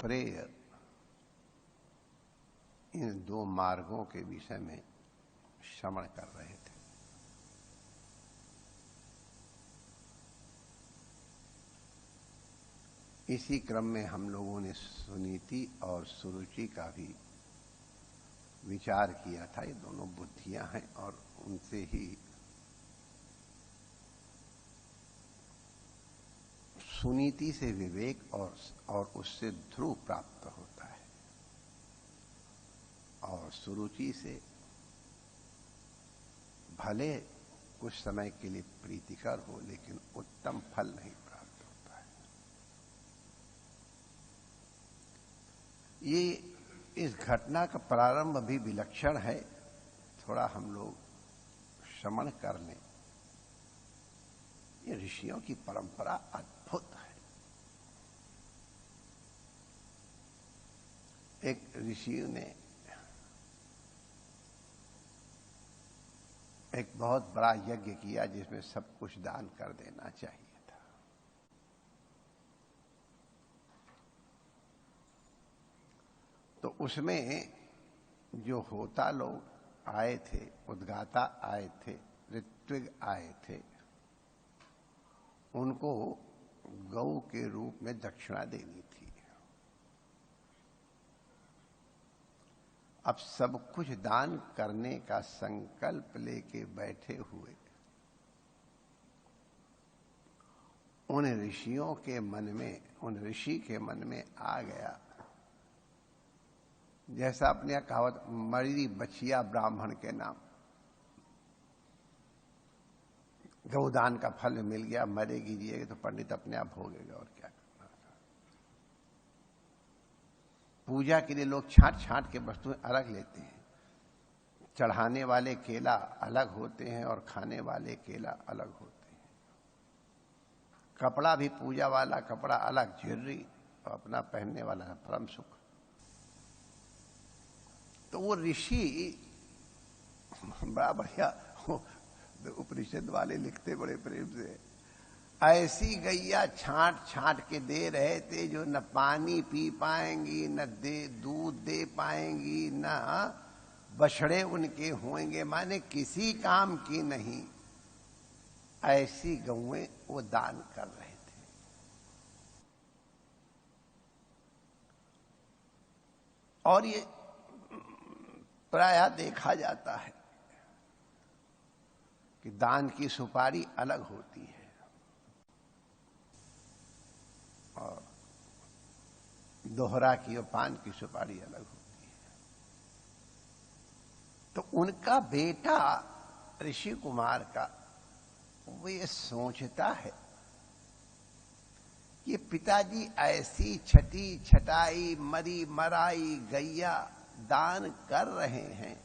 प्रेय, इन दो मार्गों के विषय में श्रवण कर रहे थे। इसी क्रम में हम लोगों ने सुनीति और सुरुचि का भी विचार किया था। ये दोनों बुद्धियां हैं और उनसे ही सुनीति से विवेक और उससे ध्रुव प्राप्त होता है, और सुरुचि से भले कुछ समय के लिए प्रीतिकर हो लेकिन उत्तम फल नहीं प्राप्त होता है। ये इस घटना का प्रारंभ भी विलक्षण है, थोड़ा हम लोग श्रवण कर लें। ये ऋषियों की परंपरा अद्भुत है। एक ऋषि ने एक बहुत बड़ा यज्ञ किया जिसमें सब कुछ दान कर देना चाहिए था। तो उसमें जो होता लोग आए थे, उद्गाता आए थे, ऋत्विग आए थे, उनको गौ के रूप में दक्षिणा देनी थी। अब सब कुछ दान करने का संकल्प लेके बैठे हुए उन ऋषियों के मन में, उन ऋषि के मन में आ गया, जैसा अपने कहावत, मरी बछिया ब्राह्मण के नाम। गौदान का फल मिल गया, मरेगी जिएगी तो पंडित अपने आप भोगेगा, और क्या करना था। पूजा के लिए लोग छांट छांट के वस्तुएं अलग लेते हैं। चढ़ाने वाले केला अलग होते हैं और खाने वाले केला अलग होते हैं। कपड़ा भी पूजा वाला कपड़ा अलग, ज्वेलरी, और अपना पहनने वाला परम सुख। तो वो ऋषि बड़ा बढ़िया, उपनिषद वाले लिखते बड़े प्रेम से, ऐसी गैया छांट छांट के दे रहे थे जो न पानी पी पाएंगी, न दूध दे पाएंगी, न बछड़े उनके होंगे, माने किसी काम की नहीं। ऐसी गौएं वो दान कर रहे थे। और ये प्रायः देखा जाता है कि दान की सुपारी अलग होती है और दोहरा की और पान की सुपारी अलग होती है। तो उनका बेटा ऋषि कुमार का वो ये सोचता है कि पिताजी ऐसी छटी छटाई मरी मराई गैया दान कर रहे हैं,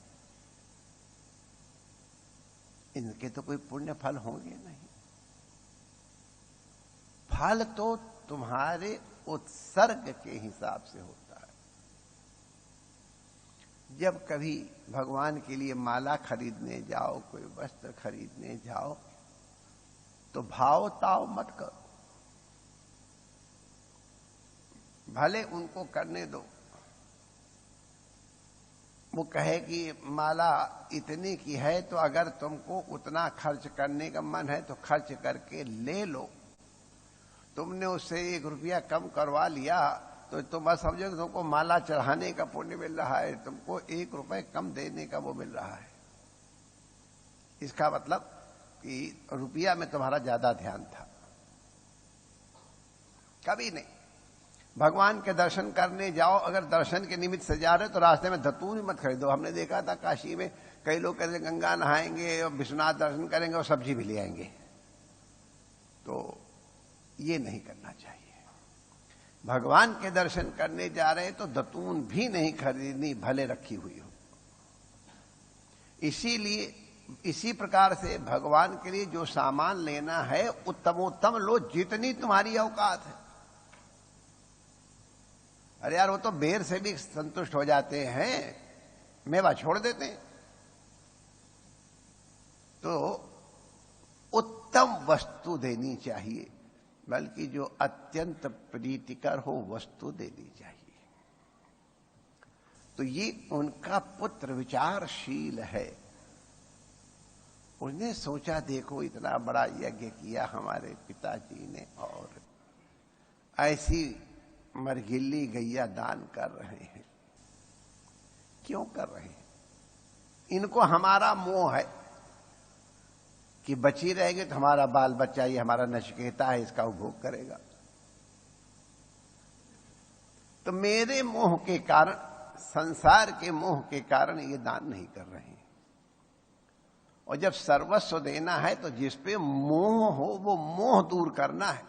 इनके तो कोई पुण्य फल होंगे नहीं। फल तो तुम्हारे उत्सर्ग के हिसाब से होता है। जब कभी भगवान के लिए माला खरीदने जाओ, कोई वस्त्र खरीदने जाओ, तो भाव ताव मत करो, भले उनको करने दो। वो कहे कि माला इतनी की है तो अगर तुमको उतना खर्च करने का मन है तो खर्च करके ले लो। तुमने उससे 1 रुपया कम करवा लिया तो तुम बस समझो कि तुमको माला चढ़ाने का पुण्य मिल रहा है, तुमको 1 रुपये कम देने का वो मिल रहा है। इसका मतलब कि रुपया में तुम्हारा ज्यादा ध्यान था। कभी नहीं। भगवान के दर्शन करने जाओ, अगर दर्शन के निमित्त से जा रहे तो रास्ते में धतूर मत खरीदो। हमने देखा था काशी में कई लोग कहते गंगा नहाएंगे और विश्वनाथ दर्शन करेंगे और सब्जी भी ले आएंगे। तो ये नहीं करना चाहिए। भगवान के दर्शन करने जा रहे तो दतून भी नहीं खरीदनी, भले रखी हुई हो। इसीलिए इसी प्रकार से भगवान के लिए जो सामान लेना है उत्तमोत्तम लो, जितनी तुम्हारी औकात है। अरे यार, वो तो बेर से भी संतुष्ट हो जाते हैं, मेवा छोड़ देते हैं। तो उत्तम वस्तु देनी चाहिए। बल्कि जो अत्यंत प्रीतिकर हो वस्तु दे दी चाहिए। तो ये उनका पुत्र विचारशील है। उसने सोचा देखो इतना बड़ा यज्ञ किया हमारे पिताजी ने और ऐसी मरगिल्ली गैया दान कर रहे हैं। क्यों कर रहे हैं? इनको हमारा मोह है कि बची रहेगी तो हमारा बाल बच्चा, ये हमारा नचिकेता है, इसका उपभोग करेगा। तो मेरे मोह के कारण, संसार के मोह के कारण ये दान नहीं कर रहे हैं। और जब सर्वस्व देना है तो जिस पे मोह हो वो मोह दूर करना है।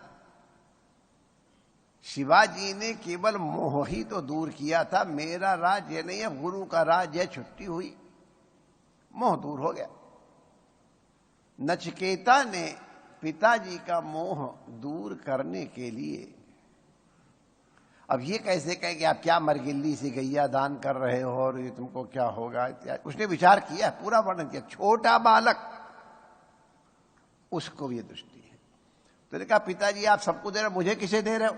शिवाजी ने केवल मोह ही तो दूर किया था। मेरा राज ये नहीं है, गुरु का राज है, छुट्टी हुई, मोह दूर हो गया। नचिकेता ने पिताजी का मोह दूर करने के लिए, अब ये कैसे कहे कि आप क्या मरगिल्ली से गैया दान कर रहे हो और ये तुमको क्या होगा इत्यादि, उसने विचार किया, पूरा वर्णन किया। छोटा बालक, उसको भी ये दृष्टि है। तो ने कहा पिताजी आप सबको दे रहे हो, मुझे किसे दे रहे हो?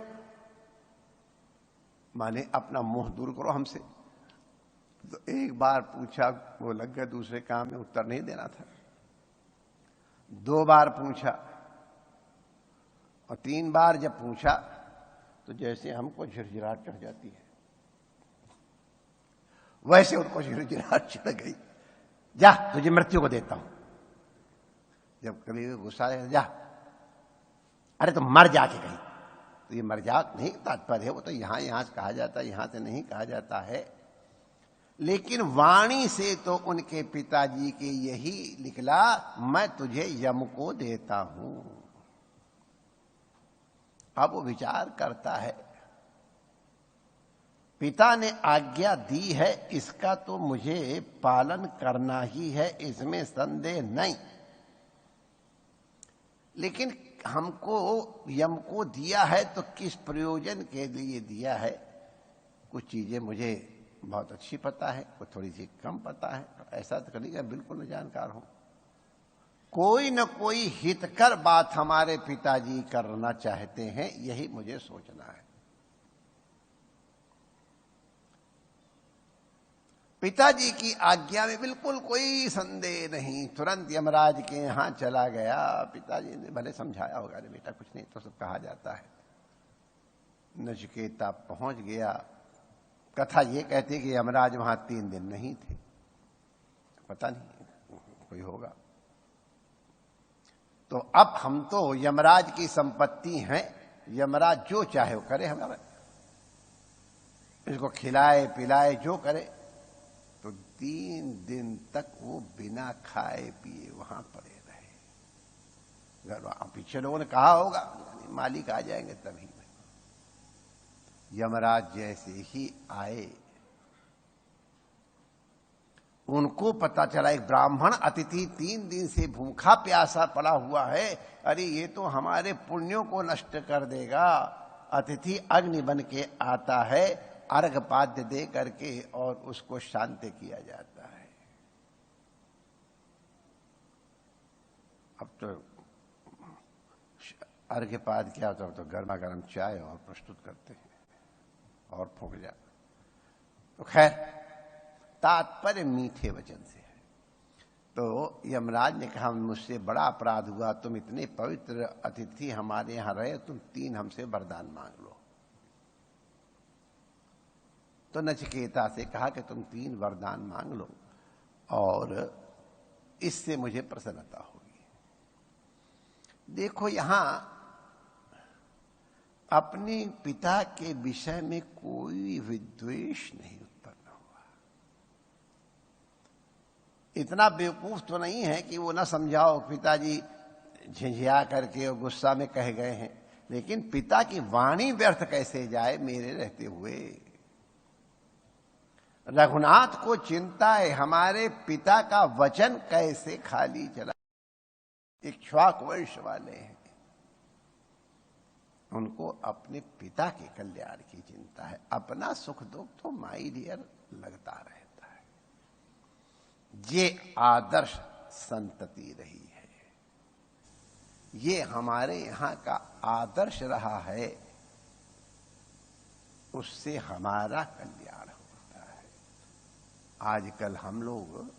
माने अपना मोह दूर करो हमसे। तो एक बार पूछा, वो लग गया दूसरे काम में, उत्तर नहीं देना था। 2 बार पूछा और 3 बार जब पूछा तो जैसे हमको झिरझिराहट चढ़ जाती है वैसे उनको झिरझिराहट चढ़ गई। जा तुझे मृत्यु को देता हूं। जब कभी गुस्सा आए, जा, अरे तो मर जाके कहीं। तो ये मर्याद नहीं तात्पर्य है, वो तो यहां से कहा जाता है, यहां से नहीं कहा जाता है। लेकिन वाणी से तो उनके पिताजी के यही निकला, मैं तुझे यम को देता हूं। अब वो विचार करता है, पिता ने आज्ञा दी है, इसका तो मुझे पालन करना ही है, इसमें संदेह नहीं। लेकिन हमको यम को दिया है तो किस प्रयोजन के लिए दिया है? कुछ चीजें मुझे बहुत अच्छी पता है, कुछ थोड़ी सी कम पता है। ऐसा तो कभी बिल्कुल न जानकार हूं। कोई न कोई हितकर बात हमारे पिताजी करना चाहते हैं, यही मुझे सोचना है। पिताजी की आज्ञा में बिल्कुल कोई संदेह नहीं। तुरंत यमराज के यहां चला गया। पिताजी ने भले समझाया होगा, अरे बेटा कुछ नहीं तो सब कहा जाता है। नचिकेता पहुंच गया। कथा ये कहती है कि यमराज वहां 3 दिन नहीं थे। पता नहीं कोई होगा। तो अब हम तो यमराज की संपत्ति हैं, यमराज जो चाहे वो करे हमारा, इसको खिलाए पिलाए जो करे। तो 3 दिन तक वो बिना खाए पिए वहां पड़े रहे। घर पीछे लोगों ने कहा होगा मालिक आ जाएंगे तभी। यमराज जैसे ही आए, उनको पता चला एक ब्राह्मण अतिथि 3 दिन से भूखा प्यासा पड़ा हुआ है। अरे ये तो हमारे पुण्यों को नष्ट कर देगा। अतिथि अग्नि बन के आता है, अर्घ पाद्य दे करके और उसको शांत किया जाता है। अब तो अर्घ पाद्य क्या होता है? तो गर्मा गर्म चाय और प्रस्तुत करते हैं और फूंक जा। तो खैर तात्पर्य मीठे वचन से है। तो यमराज ने कहा मुझसे बड़ा अपराध हुआ, तुम इतने पवित्र अतिथि हमारे यहां रहे, तुम 3 हमसे वरदान मांग लो। तो नचिकेता से कहा कि तुम 3 वरदान मांग लो और इससे मुझे प्रसन्नता होगी। देखो यहां अपने पिता के विषय में कोई विद्वेष नहीं उत्पन्न हुआ। इतना बेवकूफ तो नहीं है कि वो ना समझाओ, पिताजी झिझिया करके और गुस्सा में कह गए हैं। लेकिन पिता की वाणी व्यर्थ कैसे जाए मेरे रहते हुए? रघुनाथ को चिंता है हमारे पिता का वचन कैसे खाली चला। इक्ष्वाकु वंश वाले हैं, उनको अपने पिता के कल्याण की चिंता है। अपना सुख दुख तो माई डियर लगता रहता है। ये आदर्श संतति रही है। ये हमारे यहाँ का आदर्श रहा है, उससे हमारा कल्याण होता है। आजकल हम लोग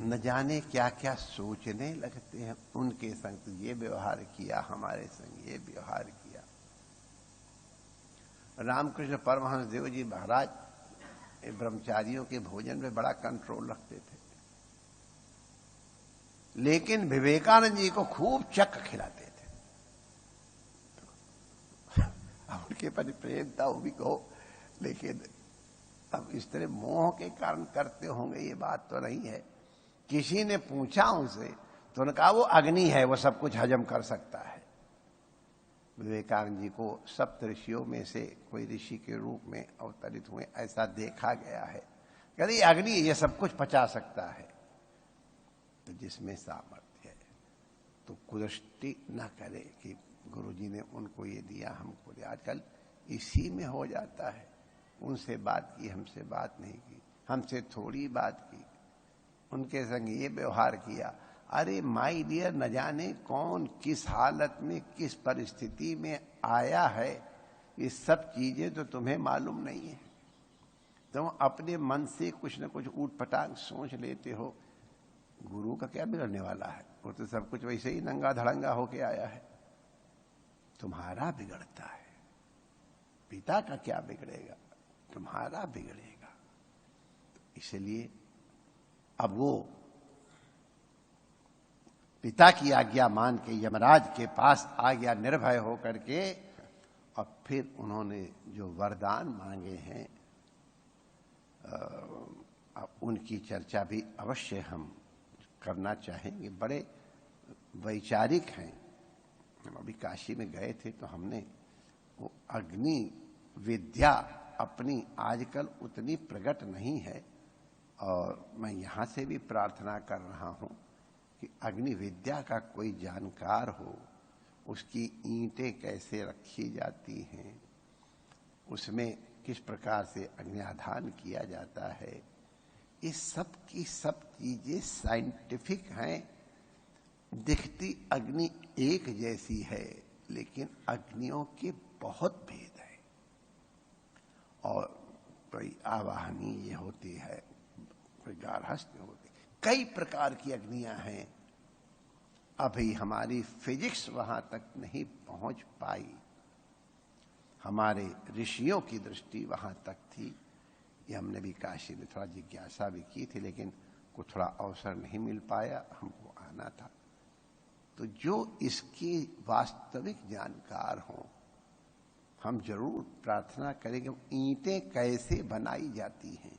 न जाने क्या क्या सोचने लगते हैं, उनके संग तो ये व्यवहार किया, हमारे संग ये व्यवहार किया। रामकृष्ण परमहंस देव जी महाराज ब्रह्मचारियों के भोजन में बड़ा कंट्रोल रखते थे, लेकिन विवेकानंद जी को खूब चक खिलाते थे। अब उनके प्रति प्रेम था वो भी कहो, लेकिन अब इस तरह मोह के कारण करते होंगे, ये बात तो नहीं है। किसी ने पूछा उनसे तो उन्होंने कहा वो अग्नि है, वो सब कुछ हजम कर सकता है। विवेकानंद जी को सप्त ऋषियों में से कोई ऋषि के रूप में अवतरित हुए, ऐसा देखा गया है। कहते अग्नि ये सब कुछ पचा सकता है। तो जिसमें सामर्थ्य है तो कुदृष्टि न करे कि गुरुजी ने उनको ये दिया, हमको दिया। आजकल इसी में हो जाता है, उनसे बात की, हमसे बात नहीं की, हमसे थोड़ी बात की, उनके संग ये व्यवहार किया। अरे माय डियर, न जाने कौन किस हालत में किस परिस्थिति में आया है, ये सब चीजें तो तुम्हें मालूम नहीं है। तुम अपने मन से कुछ न कुछ ऊट पटांग सोच लेते हो, गुरु का क्या बिगड़ने वाला है, वो तो सब कुछ वैसे ही नंगा धड़ंगा होके आया है। तुम्हारा बिगड़ता है, पिता का क्या बिगड़ेगा, तुम्हारा बिगड़ेगा। इसलिए अब वो पिता की आज्ञा मान के यमराज के पास आ गया निर्भय होकर के, और फिर उन्होंने जो वरदान मांगे हैं उनकी चर्चा भी अवश्य हम करना चाहेंगे। बड़े वैचारिक हैं। हम अभी काशी में गए थे तो हमने वो अग्नि विद्या अपनी आजकल उतनी प्रकट नहीं है, और मैं यहाँ से भी प्रार्थना कर रहा हूँ कि अग्नि विद्या का कोई जानकार हो, उसकी ईंटें कैसे रखी जाती हैं, उसमें किस प्रकार से अग्न्याधान किया जाता है, इस सब की सब चीजें साइंटिफिक हैं। दिखती अग्नि एक जैसी है, लेकिन अग्नियों के बहुत भेद है। और कोई आवाहनी ये होती है, कोई गार्हस्थ्य होती, कई प्रकार की अग्नियां हैं। अभी हमारी फिजिक्स वहां तक नहीं पहुंच पाई, हमारे ऋषियों की दृष्टि वहां तक थी। ये हमने भी काशी में थोड़ा जिज्ञासा भी की थी, लेकिन को थोड़ा अवसर नहीं मिल पाया, हमको आना था। तो जो इसकी वास्तविक जानकार हों, हम जरूर प्रार्थना करेंगे। ईंटें कैसे बनाई जाती हैं,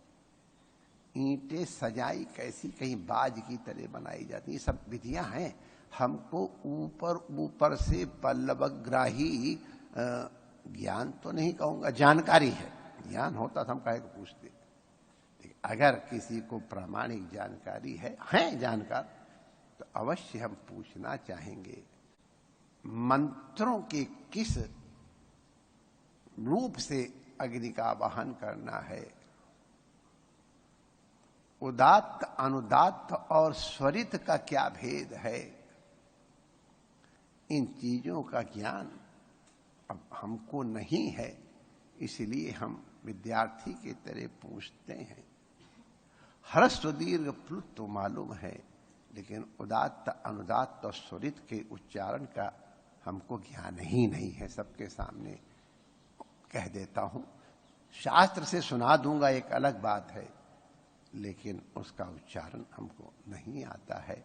ईंटें सजाई कैसी, कहीं बाज की तरह बनाई जाती, ये सब विधियां हैं। हमको ऊपर ऊपर से पल्लवग्राही ज्ञान तो नहीं कहूंगा, जानकारी है। ज्ञान होता तो हम काहे को पूछते। अगर किसी को प्रामाणिक जानकारी है जानकार, तो अवश्य हम पूछना चाहेंगे मंत्रों के किस रूप से अग्नि का आवाहन करना है, उदात्त अनुदात्त और स्वरित का क्या भेद है। इन चीजों का ज्ञान अब हमको नहीं है, इसलिए हम विद्यार्थी के तरह पूछते हैं। ह्रस्व दीर्घ प्लुत तो मालूम है, लेकिन उदात्त अनुदात्त और स्वरित के उच्चारण का हमको ज्ञान ही नहीं है। सबके सामने कह देता हूं, शास्त्र से सुना दूंगा एक अलग बात है, लेकिन उसका उच्चारण हमको नहीं आता है।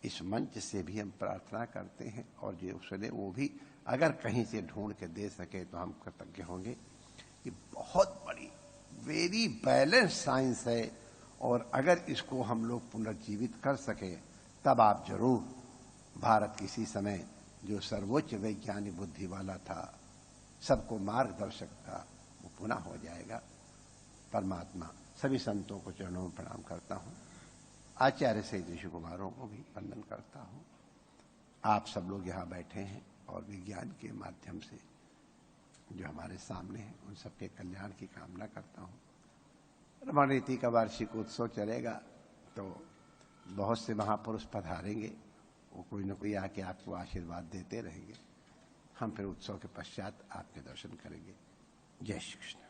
इस मंच से भी हम प्रार्थना करते हैं, और जो सुने वो भी अगर कहीं से ढूंढ के दे सके तो हम कृतज्ञ होंगे। ये बहुत बड़ी वेरी बैलेंस साइंस है, और अगर इसको हम लोग पुनर्जीवित कर सके, तब आप जरूर भारत किसी समय जो सर्वोच्च वैज्ञानिक बुद्धि वाला था, सबको मार्गदर्शक था, वो पुनः हो जाएगा। परमात्मा सभी संतों को चरणों में प्रणाम करता हूं, आचार्य से ऋषि कुमारों को भी वंदन करता हूं। आप सब लोग यहाँ बैठे हैं और विज्ञान के माध्यम से जो हमारे सामने हैं, उन सबके कल्याण की कामना करता हूं। रमण रीति का वार्षिक उत्सव चलेगा, तो बहुत से महापुरुष पधारेंगे, वो कोई न कोई आके आपको आशीर्वाद देते रहेंगे। हम फिर उत्सव के पश्चात आपके दर्शन करेंगे। जय श्री कृष्ण।